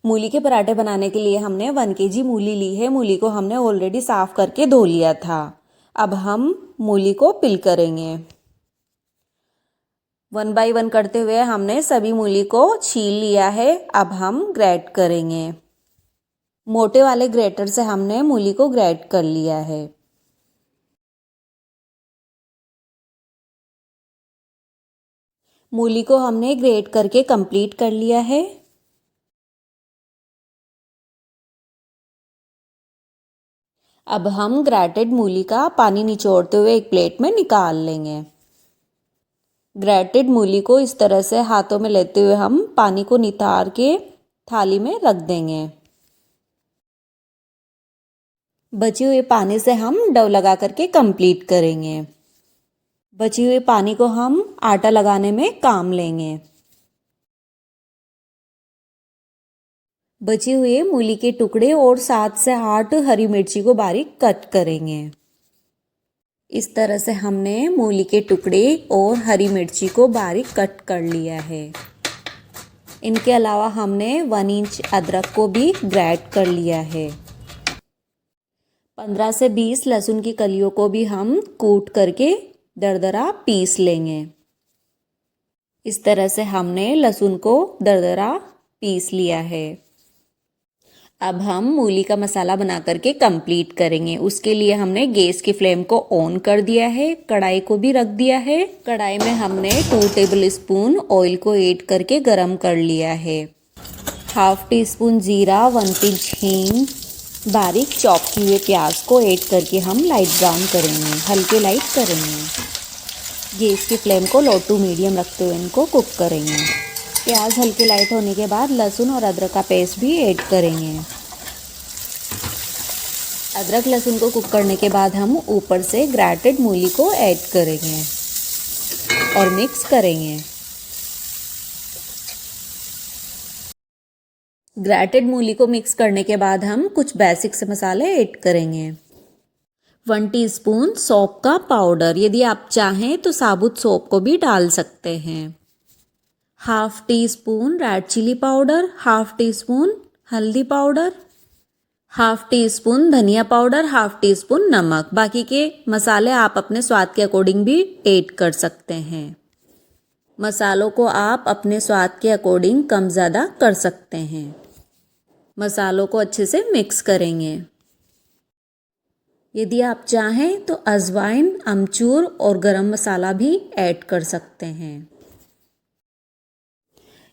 मूली के पराठे बनाने के लिए हमने 1 kg मूली ली है। मूली को हमने ऑलरेडी साफ़ करके धो लिया था। अब हम मूली को पिल करेंगे। 1 बाय 1 करते हुए हमने सभी मूली को छील लिया है। अब हम ग्रेट करेंगे। मोटे वाले ग्रेटर से हमने मूली को ग्रेट कर लिया है। मूली को हमने ग्रेट करके कंप्लीट कर लिया है। अब हम ग्रेटेड मूली का पानी निचोड़ते हुए एक प्लेट में निकाल लेंगे। ग्रेटेड मूली को इस तरह से हाथों में लेते हुए हम पानी को नितार के थाली में रख देंगे। बचे हुए पानी से हम डो लगा करके कंप्लीट करेंगे। बचे हुए पानी को हम आटा लगाने में काम लेंगे। बचे हुए मूली के टुकड़े और 7 से 8 हरी मिर्ची को बारीक कट करेंगे। इस तरह से हमने मूली के टुकड़े और हरी मिर्ची को बारीक कट कर लिया है। इनके अलावा हमने 1 इंच अदरक को भी ग्रेट कर लिया है। 15 से 20 लहसुन की कलियों को भी हम कूट करके दरदरा पीस लेंगे। इस तरह से हमने लहसुन को दरदरा पीस लिया है। अब हम मूली का मसाला बना करके कंप्लीट करेंगे। उसके लिए हमने गैस की फ्लेम को ऑन कर दिया है। कढ़ाई को भी रख दिया है। कढ़ाई में हमने 2 टेबल स्पून ऑयल को ऐड करके गरम कर लिया है। हाफ टी स्पून जीरा, 1 पिंच हींग, बारीक चॉप किए हुए प्याज को ऐड करके हम लाइट ब्राउन करेंगे, हल्के लाइट करेंगे। गैस की फ्लेम को लो टू मीडियम रखते हुए इनको कुक करेंगे। प्याज हल्के लाइट होने के बाद लहसुन और अदरक का पेस्ट भी ऐड करेंगे। अदरक लहसुन को कुक करने के बाद हम ऊपर से ग्रेटेड मूली को ऐड करेंगे और मिक्स करेंगे। ग्रेटेड मूली को मिक्स करने के बाद हम कुछ बेसिक से मसाले ऐड करेंगे। 1 टीस्पून सौंफ का पाउडर, यदि आप चाहें तो साबुत सौंफ को भी डाल सकते हैं। Half teaspoon red chili powder, half teaspoon हल्दी पाउडर, हाफ टी स्पून धनिया पाउडर, हाफ टी स्पून नमक। बाकी के मसाले आप अपने स्वाद के अकॉर्डिंग भी ऐड कर सकते हैं। मसालों को आप अपने स्वाद के अकॉर्डिंग कम ज़्यादा कर सकते हैं। मसालों को अच्छे से मिक्स करेंगे। यदि आप चाहें तो अजवाइन, अमचूर और गरम मसाला भी ऐड कर सकते हैं।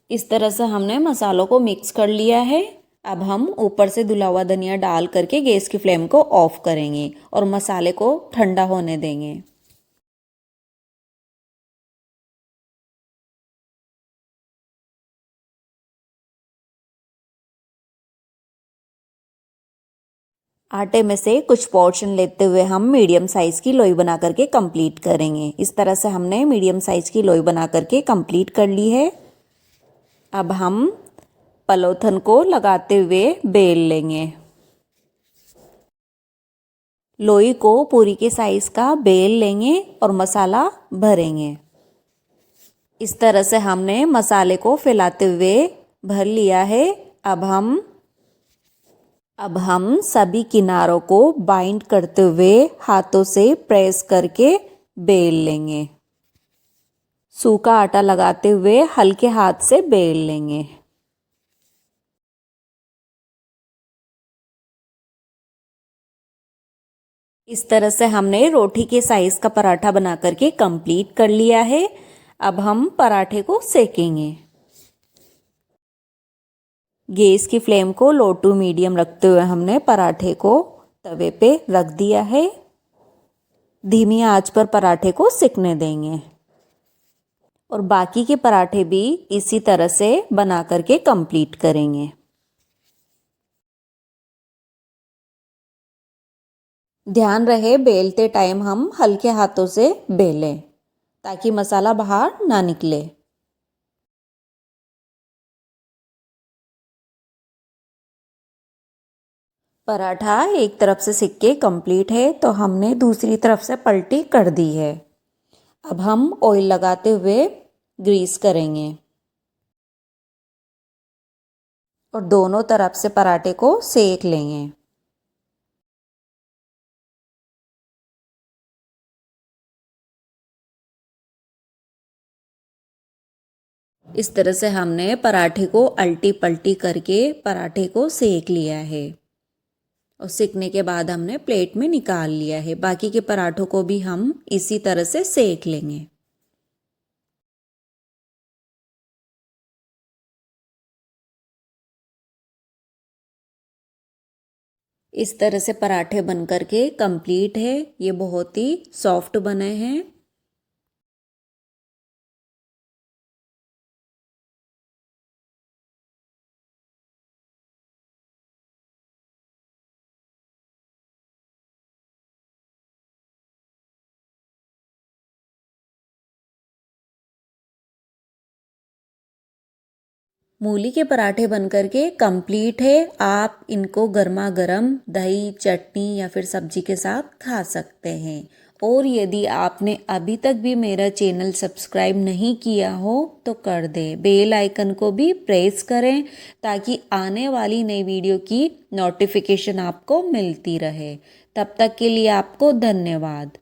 इस तरह से हमने मसालों को मिक्स कर लिया है। अब हम ऊपर से धुला हुआ धनिया डाल करके गैस की फ्लेम को ऑफ करेंगे और मसाले को ठंडा होने देंगे। आटे में से कुछ पोर्शन लेते हुए हम मीडियम साइज़ की लोई बना करके कंप्लीट करेंगे। इस तरह से हमने मीडियम साइज़ की लोई बना करके कंप्लीट कर ली है। अब हम पलोथन को लगाते हुए बेल लेंगे। लोई को पूरी के साइज़ का बेल लेंगे और मसाला भरेंगे। इस तरह से हमने मसाले को फैलाते हुए भर लिया है। अब हम सभी किनारों को बाइंड करते हुए हाथों से प्रेस करके बेल लेंगे। सूखा आटा लगाते हुए हल्के हाथ से बेल लेंगे। इस तरह से हमने रोटी के साइज़ का पराठा बना करके कंप्लीट कर लिया है। अब हम पराठे को सेकेंगे। गैस की फ्लेम को लो टू मीडियम रखते हुए हमने पराठे को तवे पे रख दिया है। धीमी आंच पर पराठे को सिकने देंगे और बाकी के पराठे भी इसी तरह से बना करके कंप्लीट करेंगे। ध्यान रहे बेलते टाइम हम हल्के हाथों से बेलें ताकि मसाला बाहर ना निकले। पराठा एक तरफ से सिक के कंप्लीट है तो हमने दूसरी तरफ से पलटी कर दी है। अब हम ऑयल लगाते हुए ग्रीस करेंगे। और दोनों तरफ से पराठे को सेक लेंगे। इस तरह से हमने पराठे को अल्टी पल्टी करके पराठे को सेक लिया है और सेकने के बाद हमने प्लेट में निकाल लिया है। बाकी के पराठों को भी हम इसी तरह से सेक लेंगे। इस तरह से पराठे बन करके कंप्लीट है। ये बहुत ही सॉफ्ट बने हैं। मूली के पराठे बन करके कंप्लीट है। आप इनको गर्मा गर्म दही चटनी या फिर सब्जी के साथ खा सकते हैं। और यदि आपने अभी तक भी मेरा चैनल सब्सक्राइब नहीं किया हो तो कर दें। बेल आइकन को भी प्रेस करें ताकि आने वाली नई वीडियो की नोटिफिकेशन आपको मिलती रहे। तब तक के लिए आपको धन्यवाद।